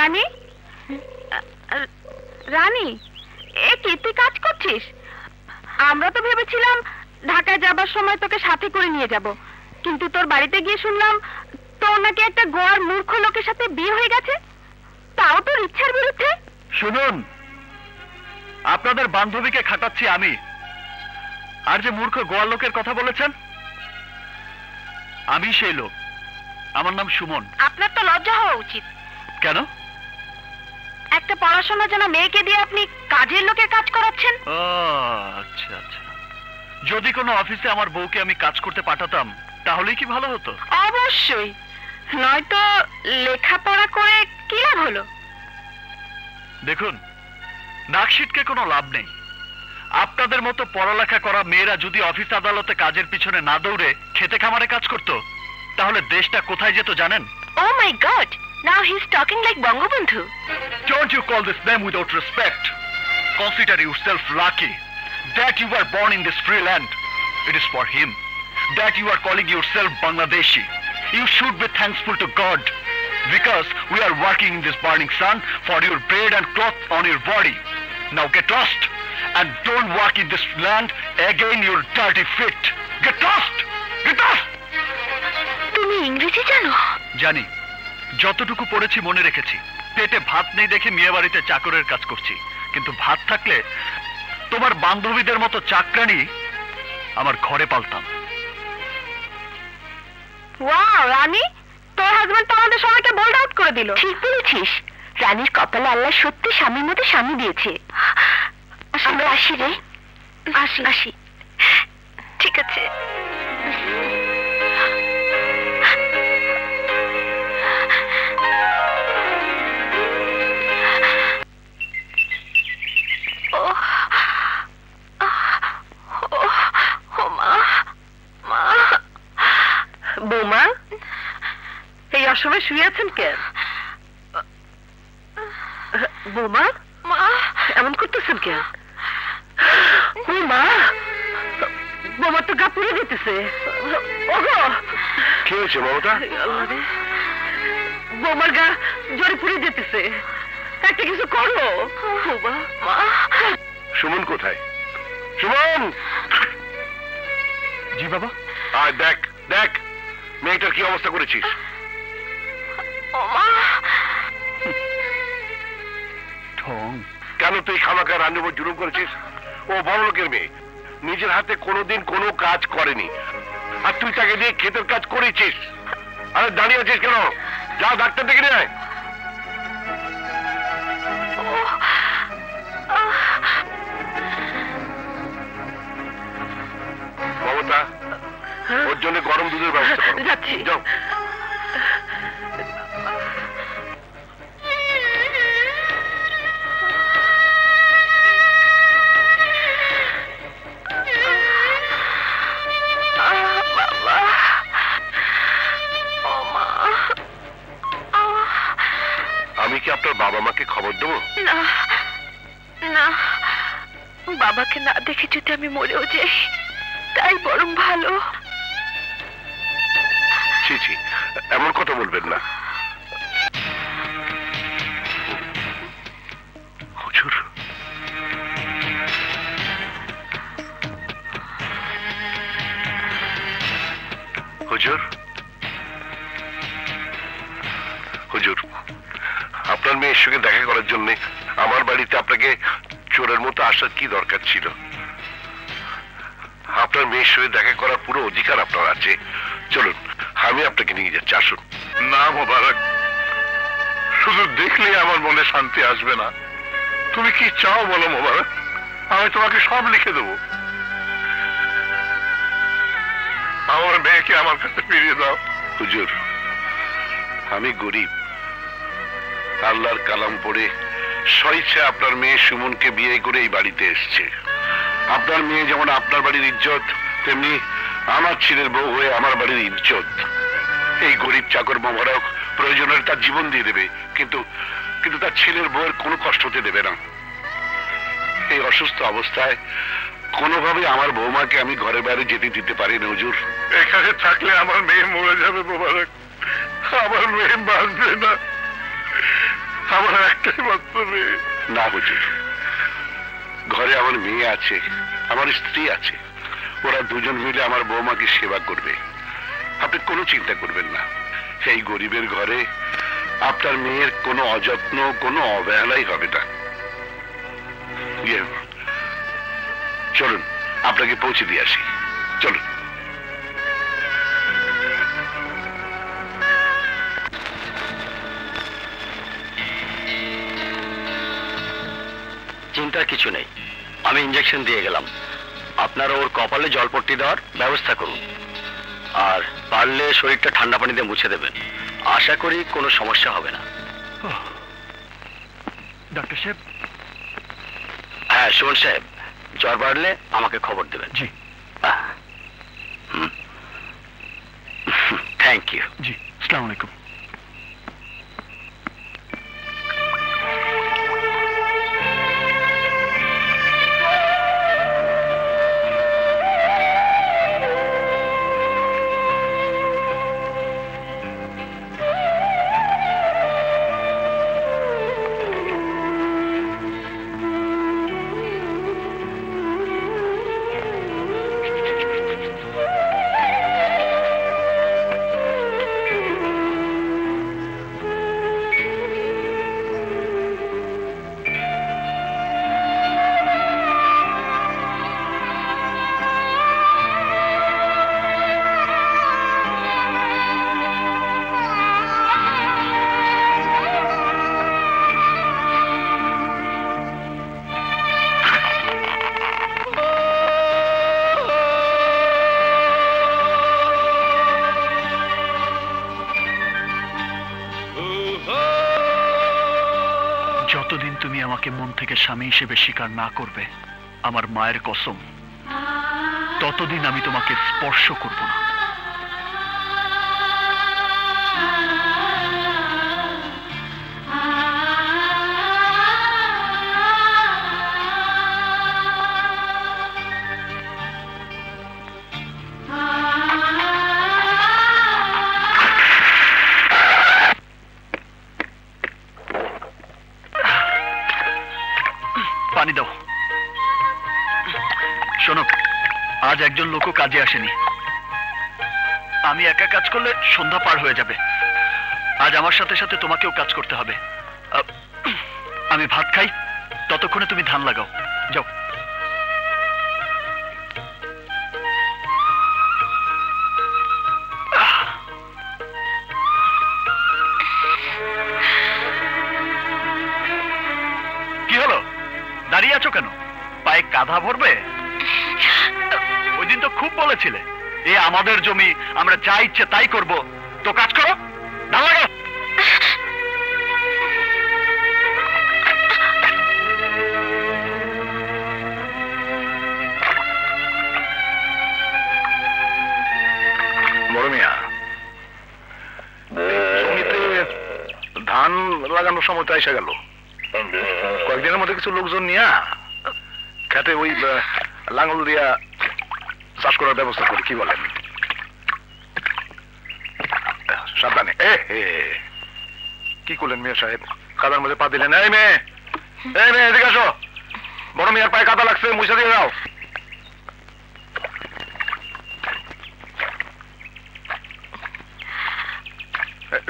রানী, রানী, এ কি তুই কাজ করছিস? আমরা তো ভেবেছিলাম ঢাকায় যাবার সময় তোকে সাথে করে নিয়ে যাব, কিন্তু তোর বাড়িতে গিয়ে শুনলাম তোর নাকি একটা গোয়ার মূর্খ লোকের সাথে বিয়ে হয়ে গেছে, তাও তোর ইচ্ছার বিরুদ্ধে। শুনুন, আপনাদের বান্ধবীকে খাটাচ্ছি আমি, আর যে মূর্খ গোয়ার লোকের কথা বলেছেন আমি সেই লোক। আমার নাম সুমন। আপনার তো লজ্জা হওয়া উচিত। কেন? একটা পড়াশোনা জানা মেয়েকে দিয়ে আপনি কাজের লোকের কাজ করাচ্ছেন। আচ্ছা আচ্ছা, যদি কোনো অফিসে আমার বউকে আমি কাজ করতে পাঠাতাম তাহলেই কি ভালো হতো? অবশ্যই, নয়তো লেখাপড়া করে কি লাভ হলো? দেখুন, নাকশিটকে কোনো লাভ নেই। আপনাদের মতো পড়ালেখা করা মেয়েরা যদি অফিস আদালতে কাজের পিছনে না দৌড়ে খেতে খামারে কাজ করত, তাহলে দেশটা কোথায় যেত জানেন? Oh my God! Now he's talking like Bangabandhu. Don't you call this name without respect? Consider yourself lucky that you were born in this free land. It is for him that you are calling yourself Bangladeshi. You should be thankful to God because we are working in this burning sun for your bread and cloth on your body. Now get lost and don't walk in this land again, your dirty feet. Get lost! Get lost! তুমি ইংরেজি জানো? জানি, যতটুকু পড়েছি মনে রেখেছি। পেটে ভাত নেই দেখে মেয়ে বাড়িতে চাকরের কাজ করছি, কিন্তু ভাত থাকলে তোমার বান্ধবীদের মতো চাকরানি আমার ঘরে পালতাম। ওয়াও রানী, তোর হাজবেন্ড তো আমাদের সবাইকে বোল্ড আউট করে দিল। ঠিক বলেছিস, রানীর কপালে আল্লাহ সত্যি স্বামীর মতো স্বামী দিয়েছে। আমরা আসি রে, আসি আসি। ঠিক আছে। বৌমা, এই অসময় শুয়ে আছেন কেন? বৌমা, এমন করতেছেন কেন? বৌমা, বৌমা তো গা পুড়ে দিতেছে। কি হয়েছে বাবাটা? বৌমার গা জ্বরে পুড়ে যেতেছে, একটা কিছু করো। বৌমা, মা। সুমন কোথায়? সুমন! জি বাবা। আয় দেখ দেখ মেয়েটার কি অবস্থা করেছিস। কেন তুই খামাখা রান্নার উপর জুলুম করেছিস? ও বড় লোকের মেয়ে, নিজের হাতে কোনোদিন কোনো কাজ করেনি, আর তুই তাকে দিয়ে ক্ষেতের কাজ করেছিস। আরে দাঁড়িয়ে আছিস কেন? যা ডাক্তার ডেকে নিয়ে আয়। মমতা, ওর জন্য গরম দুধের ব্যবস্থা করো। যাচ্ছি। যাও। আমি কি আপনার বাবা মাকে খবর দেবো? না না, বাবাকে না দেখে যদি আমি মরেও যাই তাই বরং ভালো। ছি ছি, এমন কথা বলবেন না। হুজুর, হুজুর, হুজুর, আপনার মেয়ের সঙ্গে দেখা করার জন্য আমার বাড়িতে আপনাকে চোরের মতো আসার কি দরকার ছিল? আপনার মেয়ের সঙ্গে দেখা করার পুরো অধিকার আপনার আছে। চলুন, আমি আপনাকে নিয়ে যাচ্ছি, আসুন। না মোবারক, শুধু দেখলে আমার মনে শান্তি আসবে না। তুমি কি চাও বলো মোবারক, আমি তোমাকে সব লিখে দেবো। আমার মেয়েকে আমার কাছে ফিরিয়ে দাও। হুজুর, আমি গরিব, আল্লাহর কালাম পড়ে স্বেচ্ছা আপনার মেয়ে সুমনকে বিয়ে করে এই বাড়িতে এসছে। আপনার মেয়ে যেমন আপনার বাড়ির ইজ্জত, তেমনি আমার ছেলের বউ হয়ে আমার বাড়ির ইজ্জত। এই গরিব চাকর মোবারক প্রয়োজন হলে তার জীবন দিয়ে দেবে, কিন্তু কিন্তু তার ছেলের বউয়ের কোনো কষ্ট হতে দেবে না। এই অসুস্থ অবস্থায় কোনোভাবে আমার বৌমাকে আমি ঘরে বাইরে যেতে দিতে পারি না হুজুর। এখানে থাকলে আমার মেয়ে মরে যাবে মোবারক, আমার মেয়ে বাঁচবে না। আমার একটাই মাত্র মেয়ে। না হুজুর, ঘরে আমার মেয়ে আছে, আমার স্ত্রী আছে, ওরা দুজন মিলে আমার বৌমাকে সেবা করবে, আপনি কোনো চিন্তা করবেন না। এই গরিবের ঘরে আপনার মেয়ের কোনো অযত্ন, কোনো অবহেলাই হবে না। চলুন, আপনাকে পৌঁছে দিয়ে আসি, চলুন। চিন্তার কিছু নেই, আমি ইঞ্জেকশন দিয়ে গেলাম। আপনারা ওর কপালে জলপট্টি দেওয়ার ব্যবস্থা করুন, আর পারলে শরীরটা ঠান্ডা পানিতে মুছে দেবেন। আশা করি কোনো সমস্যা হবে না। ডাক্তার সাহেব। হ্যাঁ সুমন সাহেব, জ্বর বাড়লে আমাকে খবর দেবেন। জি। Thank you. জি, আসসালামু আলাইকুম। যতদিন তুমি আমাকে মন থেকে স্বামী হিসেবে স্বীকার না করবে, আমার মায়ের কসম, ততদিন আমি তোমাকে স্পর্শ করব না। পানি দাও। শোনো, আজ একজন লোকও কাজে আসেনি। আমি একা কাজ করলে সন্ধ্যা পার হয়ে যাবে। আজ আমার সাথে সাথে তোমাকেও কাজ করতে হবে। আমি ভাত খাই, ততক্ষণে তুমি ধান লাগাও। যাও। কি হলো, দাঁড়িয়ে আছো কেন? পায়ে কাঁধা ভরবে? ওই দিন তো খুব বলেছিলে, এ আমাদের জমি, আমরা যা ইচ্ছে তাই করব। তো কাজ করো, ধান লাগাও। বড় মিয়া, জমিতে ধান লাগানোর সময় তো এসে গেল। কয়েকদিনের মধ্যে কিছু লোকজন নিয়ে খেতে ওই লাঙ্গল দিয়া চাষ করার ব্যবস্থা করি, কি বলেন? সাবধানে। কি করলেন মিয়া সাহেব, কাদার মধ্যে পা দিলেন? এই মেয়ে, এই মেয়ে এদিকে আসো। বড় মিয়ার পায়ে কাদা লাগছে, মুছা দিয়ে যাও।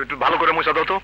একটু ভালো করে মুছা দাও তো।